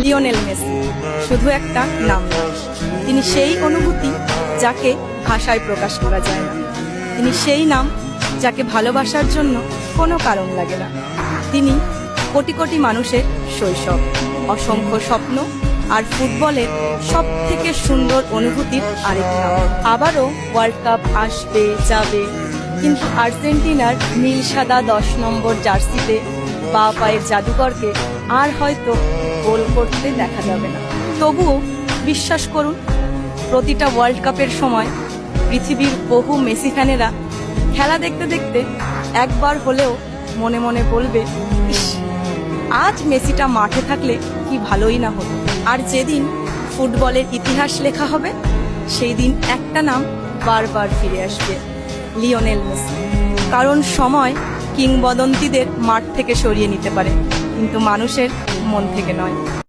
Lionel Messi শুধু একটা নাম নয়, তিনি সেই অনুভূতি যাকে ভাষায় প্রকাশ করা যায় না। তিনি সেই নাম যাকে ভালোবাসার জন্য কোনো কারণ লাগে না। তিনি কোটি কোটি মানুষের শৈশব, অসংখ্য স্বপ্ন আর ফুটবলের সব থেকে সুন্দর অনুভূতির আরেক নাম। আবারও ওয়ার্ল্ড কাপ আসবে যাবে, কিন্তু আর্জেন্টিনার নীল সাদা 10 নম্বর জার্সিতে বা পায়ের জাদুকরকে আর হয়তো গোল করতে দেখা যাবে না। তবুও বিশ্বাস করুন, প্রতিটা ওয়ার্ল্ড কাপের সময় পৃথিবীর বহু মেসি ফ্যানেরা খেলা দেখতে দেখতে একবার হলেও মনে মনে বলবে, ইস, আজ মেসিটা মাঠে থাকলে কি ভালোই না হতো। আর যেদিন ফুটবলের ইতিহাস লেখা হবে, সেই দিন একটা নাম বারবার ফিরে আসবে, লিওনেল মেসি। কারণ সময় কিংবদন্তিদের মাঠ থেকে সরিয়ে নিতে পারে, কিন্তু মানুষের মন থেকে নয়।